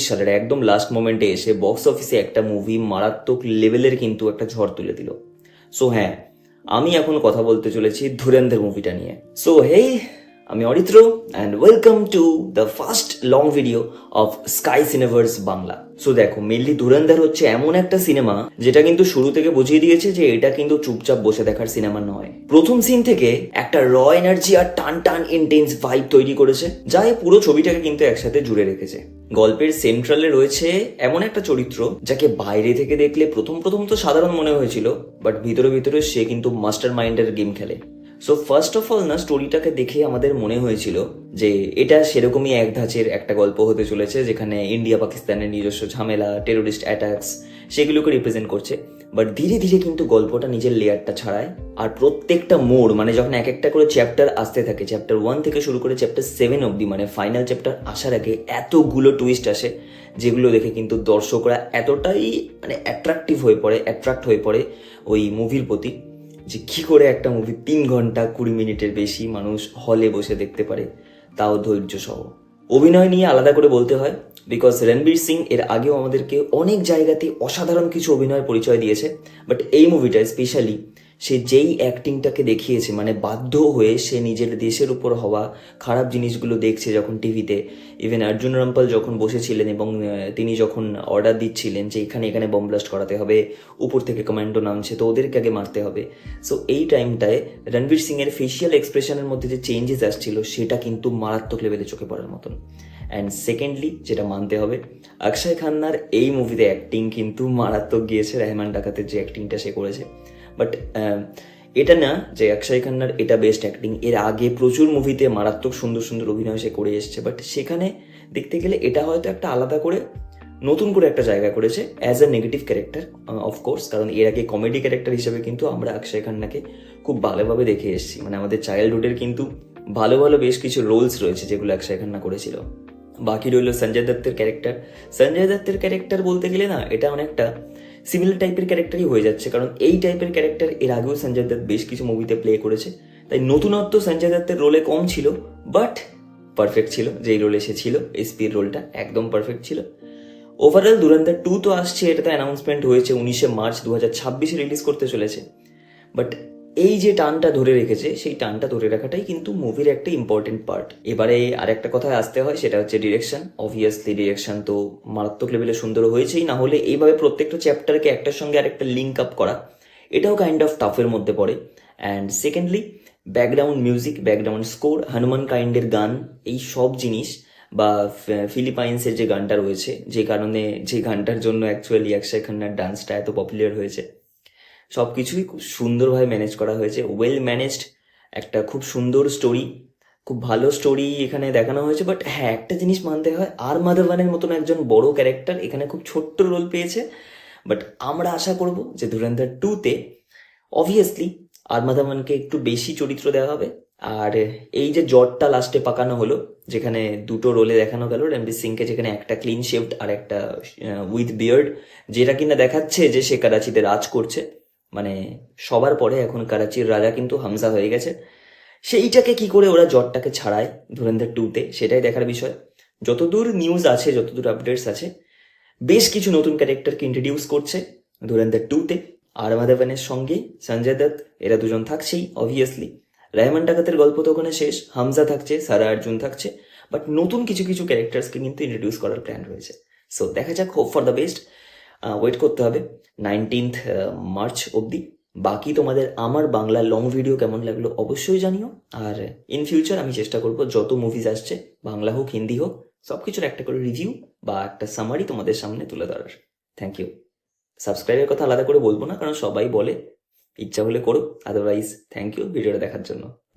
সালের একদম লাস্ট মোমেন্টে এসে বক্স অফিসে একটা মুভি মারাত্মক লেভেলের কিন্তু একটা ঝড় তুলে দিল। সো হ্যাঁ, আমি এখন কথা বলতে চলেছি ধুরন্ধর মুভিটা নিয়ে। সো হেই, আমি Aritra and welcome to the first long video of Sky Cineverse Bangla. So দেখো, মেনলি ধুরন্ধর হচ্ছে এমন একটা সিনেমা যেটা কিন্তু শুরু থেকে বুঝিয়ে দিয়েছে যে এটা কিন্তু চুপচাপ বসে দেখার সিনেমা নয়। প্রথম সিন থেকে একটা র এনার্জি আর টান টান ইন্টেন্স ভাইব তৈরি করেছে, যা এই পুরো ছবিটাকে কিন্তু একসাথে জুড়ে রেখেছে। গল্পের সেন্ট্রালে রয়েছে এমন একটা চরিত্র যাকে বাইরে থেকে দেখলে প্রথম প্রথম তো সাধারণ মনে হয়েছিল, বাট ভিতরে ভিতরে সে কিন্তু মাস্টার মাইন্ডের গেম খেলে। সো ফার্স্ট অফ অল না, স্টোরিটাকে দেখে আমাদের মনে হয়েছিল যে এটা সেরকমই এক ধাঁচের একটা গল্প হতে চলেছে, যেখানে ইন্ডিয়া পাকিস্তানের নিজস্ব ঝামেলা, টেরোরিস্ট অ্যাটাকস সেগুলোকে রিপ্রেজেন্ট করছে। বাট ধীরে ধীরে কিন্তু গল্পটা নিজের লেয়ারটা ছাড়ায়, আর প্রত্যেকটা মোড় মানে যখন এক একটা করে চ্যাপ্টার আসতে থাকে, চ্যাপ্টার 1 থেকে শুরু করে চ্যাপ্টার 7 অব্দি, মানে ফাইনাল চ্যাপ্টার আসার আগে এতগুলো টুইস্ট আসে, যেগুলো দেখে কিন্তু দর্শকরা এতটাই মানে অ্যাট্রাক্ট হয়ে পড়ে ওই মুভির প্রতি, যে কি করে একটা মুভি 3 ঘন্টা 20 মিনিটের বেশি মানুষ হলে বসে দেখতে পারে, তাও ধৈর্য সহ। অভিনয় নিয়ে আলাদা করে বলতে হয়, বিকজ রণবীর সিং এর আগেও আমাদেরকে অনেক জায়গাতে অসাধারণ কিছু অভিনয়ের পরিচয় দিয়েছে, বাট এই মুভিটায় স্পেশালি সে যেই অ্যাক্টিংটাকে দেখিয়েছে, মানে বাধ্য হয়ে সে নিজের দেশের উপর হওয়া খারাপ জিনিসগুলো দেখছে যখন টিভিতে। ইভেন অর্জুন রামপাল যখন বসেছিলেন এবং তিনি যখন অর্ডার দিচ্ছিলেন যে এখানে এখানে বম ব্লাস্ট করাতে হবে, উপর থেকে কমান্ডো নামছে তো ওদেরকে আগে মারতে হবে, সো এই টাইমটায় রণবীর সিং এর ফেসিয়াল এক্সপ্রেশনের মধ্যে যে চেঞ্জেস আসছিল সেটা কিন্তু মারাত্মক লেভেলে চোখে পড়ার মতন। অ্যান্ড সেকেন্ডলি যেটা মানতে হবে, অক্ষয় খান্নার এই মুভিতে অ্যাক্টিং কিন্তু মারাত্মক গিয়েছে। রেহমান ডাকাতের যে অ্যাক্টিংটা সে করেছে, বাট এটা না যে অক্ষয় খান্নার এটা বেস্ট অ্যাক্টিং। এর আগে প্রচুর মুভিতে মারাত্মক সুন্দর সুন্দর অভিনয় সে করে এসছে, বাট সেখানে দেখতে গেলে এটা হয়তো একটা আলাদা করে নতুন করে একটা জায়গা করেছে as a negative character, of course. কারণ এর আগে কমেডি ক্যারেক্টার হিসেবে কিন্তু আমরা অক্ষয় খান্নাকে খুব ভালোভাবে দেখে এসেছি, মানে আমাদের চাইল্ডহুডের কিন্তু ভালো ভালো বেশ কিছু রোলস রয়েছে যেগুলো অক্ষয় খান্না করেছিল। বাকি রইল সঞ্জয় দত্তের ক্যারেক্টার। সঞ্জয় দত্তের ক্যারেক্টার বলতে গেলে না, এটা অনেকটা সিমিলার টাইপের ক্যারেক্টারই হয়ে যাচ্ছে, কারণ এই টাইপের ক্যারেক্টার এর আগেও সঞ্জয় দত্ত বেশ কিছু মুভিতে প্লে করেছে। তাই নতুনত্ব সঞ্জয় দত্তের রোলে কম ছিল, বাট পারফেক্ট ছিল। যেই রোলে সে ছিল, এসপির রোলটা একদম পারফেক্ট ছিল। ওভারঅল ধুরন্ধর 2 তো আসছে, এটা তো অ্যানাউন্সমেন্ট হয়েছে 19 মার্চ 2026 রিলিজ করতে চলেছে। বাট এই যে টানটা ধরে রেখেছে, সেই টানটা ধরে রাখাটাই কিন্তু মুভির একটা ইম্পর্টেন্ট পার্ট। এবারে আরেকটা কথায় আসতে হয়, সেটা হচ্ছে ডিরেকশন। অবভিয়াসলি ডিরেকশন তো মারাত্মক লেভেলে সুন্দর হয়েছেই, না হলে এইভাবে প্রত্যেকটা চ্যাপ্টারকে একটার সঙ্গে আরেকটা লিঙ্ক আপ করা, এটাও কাইন্ড অফ টাফের মধ্যে পড়ে। And secondly background music, background score, Hanuman কাইন্ডের গান, এই সব জিনিস, বা ফিলিপাইন্সের যে গানটা রয়েছে, যে কারণে যে গানটার জন্য অ্যাকচুয়ালি অক্ষয় খান্নার ডান্সটা এত পপুলার হয়েছে, সব কিছুই খুব সুন্দরভাবে ম্যানেজ করা হয়েছে। ওয়েল ম্যানেজড একটা খুব সুন্দর স্টোরি, খুব ভালো স্টোরি এখানে দেখানো হয়েছে। বাট হ্যাঁ, একটা জিনিস মানতে হয়, আর মাধবনের মতন একজন বড় ক্যারেক্টার এখানে খুব ছোট্ট রোল পেয়েছে। বাট আমরা আশা করব যে ধুরন্ধর 2-তে অবভিয়াসলি আর মাধবনকে একটু বেশি চরিত্র দেওয়া হবে। আর এই যে জটটা লাস্টে পাকানো হলো, যেখানে দুটো রোলে দেখানো গেল রণবীর সিংকে, যেখানে একটা ক্লিন শেভড আর একটা উইথ বিয়ার্ড, যেটা কিনা দেখাচ্ছে যে সে করাচিতে রাজ করছে, মানে সবার পরে এখন করাচির রাজা কিন্তু হামজা হয়ে গেছে। সেইটাকে কি করে ওরা জটটাকে ছাড়ায় ধুরন্ধর 2-তে, সেটাই দেখার বিষয়। যতদূর নিউজ আছে, যতদূর আপডেটস আছে, বেশ কিছু নতুন ক্যারেক্টারকে ইন্ট্রোডিউস করছে ধুরন্ধর 2-তে। আর মাধবনের সঙ্গে সঞ্জয় দত্ত, এরা দুজন থাকছেই অবভিয়াসলি। রেহমান ডাকাতের গল্প তো ওখানে শেষ, হামজা থাকছে, সারা অর্জুন থাকছে, বাট নতুন কিছু কিছু ক্যারেক্টার্সকে কিন্তু ইন্ট্রোডিউস করার প্ল্যান রয়েছে। সো দেখা যাক, hope for the best. Wait করতে হবে 19th মার্চ অবধি। বাকি তোমাদের আমার বাংলা লং ভিডিও কেমন লাগলো অবশ্যই জানিও। আর ইন ফিউচার আমি চেষ্টা করব যত মুভিজ আসছে, বাংলা হোক হিন্দি হোক, সব কিছুর একটা করে রিভিউ বা একটা সামারি তোমাদের সামনে তুলে ধরার। Thank you. সাবস্ক্রাইবের কথা আলাদা করে বলবো না, কারণ সবাই বলে, ইচ্ছা হলে করো, আদারওয়াইজ থ্যাংক ইউ ভিডিওটা দেখার জন্য।